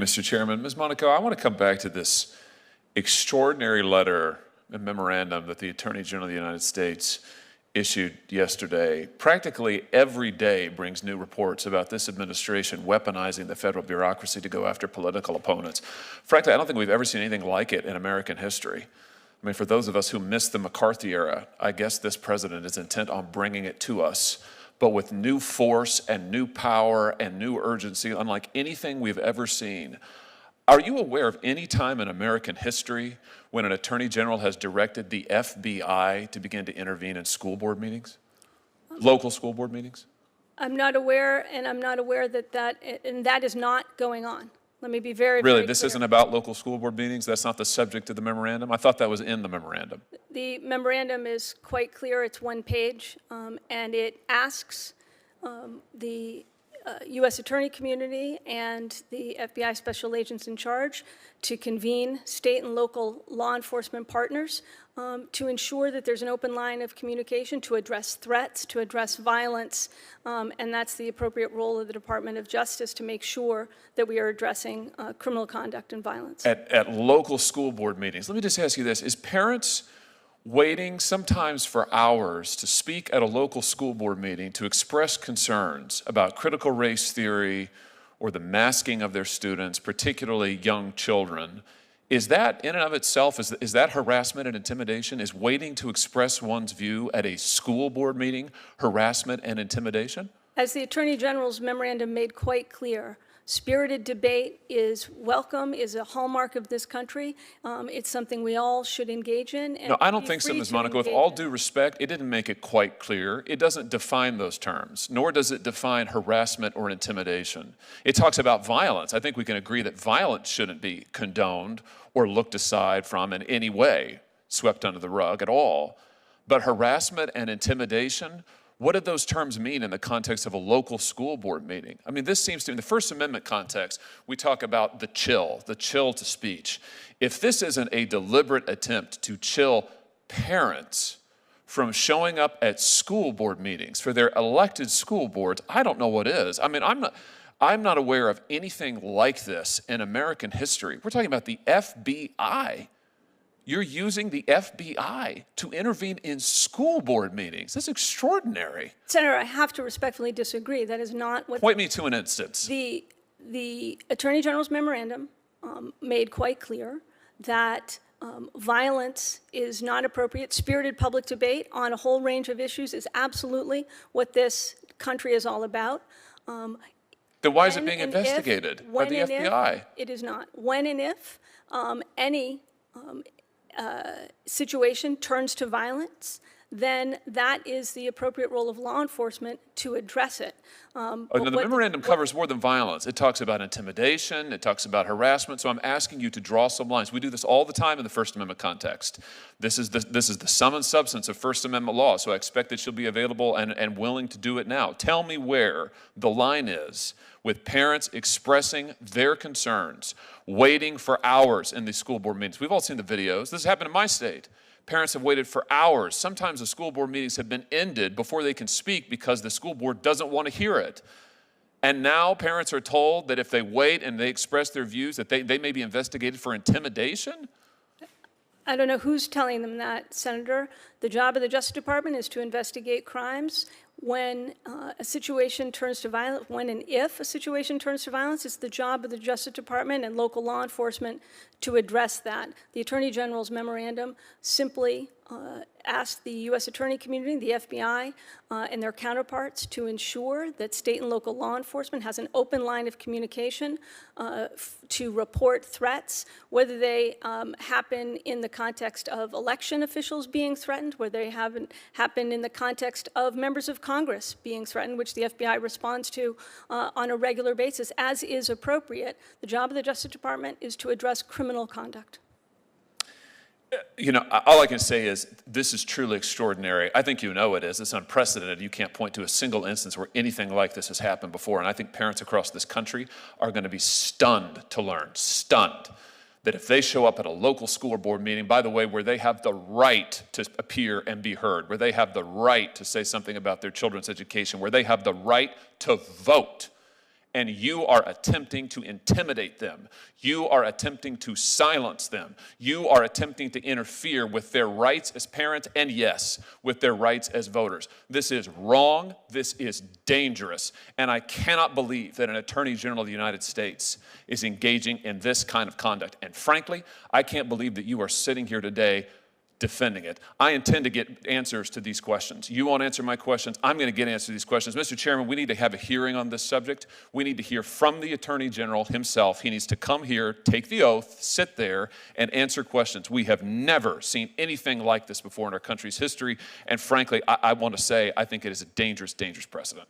Mr. Chairman. Ms. Monaco, I want to come back to this extraordinary letter and memorandum that the Attorney General of the United States issued yesterday. Practically every day brings new reports about this administration weaponizing the federal bureaucracy to go after political opponents. Frankly, I don't think we've ever seen anything like it in American history. I mean, for those of us who missed the McCarthy era, I guess this president is intent on bringing it to us, but with new force and new power and new urgency, unlike anything we've ever seen. Are you aware of any time in American history when an attorney general has directed the FBI to begin to intervene in school board meetings, local school board meetings? I'm not aware, and I'm not aware that that is not going on. Let me be very, Really, very this clear. isn't about local school board meetings? That's not the subject of the memorandum? I thought that was in the memorandum. The memorandum is quite clear. It's one page, and it asks the U.S. attorney community and the FBI special agents in charge to convene state and local law enforcement partners to ensure that there's an open line of communication to address threats, to address violence, and that's the appropriate role of the Department of Justice to make sure that we are addressing criminal conduct and violence. At local school board meetings, let me just ask you this. Is parents waiting sometimes for hours to speak at a local school board meeting to express concerns about critical race theory or the masking of their students, particularly young children? Is that in and of itself, is that harassment and intimidation? Is waiting to express one's view at a school board meeting harassment and intimidation? As the Attorney General's memorandum made quite clear, spirited debate is welcome, is a hallmark of this country. It's something we all should engage in. And no, I don't think so, Ms. Monaco. With all due respect, it didn't make it quite clear. It doesn't define those terms, nor does it define harassment or intimidation. It talks about violence. I think we can agree that violence shouldn't be condoned or looked aside from in any way, swept under the rug at all. But harassment and intimidation, what did those terms mean in the context of a local school board meeting? I mean, this seems to, in the First Amendment context, we talk about the chill to speech. If this isn't a deliberate attempt to chill parents from showing up at school board meetings for their elected school boards, I don't know what is. I mean, I'm not aware of anything like this in American history. We're talking about the FBI. You're using the FBI to intervene in school board meetings. That's extraordinary. Senator, I have to respectfully disagree. That is not what... Point me to an instance. The Attorney General's memorandum made quite clear that violence is not appropriate. Spirited public debate on a whole range of issues is absolutely what this country is all about. Then why is it being investigated by the FBI? It is not. When and if any situation turns to violence, then that is the appropriate role of law enforcement to address it. The memorandum covers more than violence. It talks about intimidation, it talks about harassment, so I'm asking you to draw some lines. We do this all the time in the First Amendment context. This is the sum and substance of First Amendment law, so I expect that you'll be available and willing to do it now. Tell me where the line is with parents expressing their concerns, waiting for hours in these school board meetings. We've all seen the videos. This happened in my state. Parents have waited for hours. Sometimes the school board meetings have been ended before they can speak because the school board doesn't want to hear it. And now parents are told that if they wait and they express their views that they may be investigated for intimidation? I don't know who's telling them that, Senator. The job of the Justice Department is to investigate crimes. When a situation turns to violence, when and if a situation turns to violence, it's the job of the Justice Department and local law enforcement to address that. The Attorney General's memorandum simply asked the U.S. attorney community, the FBI, and their counterparts to ensure that state and local law enforcement has an open line of communication to report threats, whether they happen in the context of election officials being threatened, whether they happen in the context of members of Congress being threatened, which the FBI responds to on a regular basis, as is appropriate. The job of the Justice Department is to address criminal conduct. You know, all I can say is this is truly extraordinary. I think you know it is. It's unprecedented. You can't point to a single instance where anything like this has happened before. And I think parents across this country are going to be stunned to learn, stunned, that if they show up at a local school board meeting, by the way, where they have the right to appear and be heard, where they have the right to say something about their children's education, where they have the right to vote, and you are attempting to intimidate them. You are attempting to silence them. You are attempting to interfere with their rights as parents and, yes, with their rights as voters. This is wrong. This is dangerous. And I cannot believe that an Attorney General of the United States is engaging in this kind of conduct. And frankly, I can't believe that you are sitting here today defending it. I intend to get answers to these questions. You won't answer my questions. I'm going to get answers to these questions. Mr. Chairman, we need to have a hearing on this subject. We need to hear from the Attorney General himself. He needs to come here, take the oath, sit there, and answer questions. We have never seen anything like this before in our country's history. And frankly, I want to say I think it is a dangerous, dangerous precedent.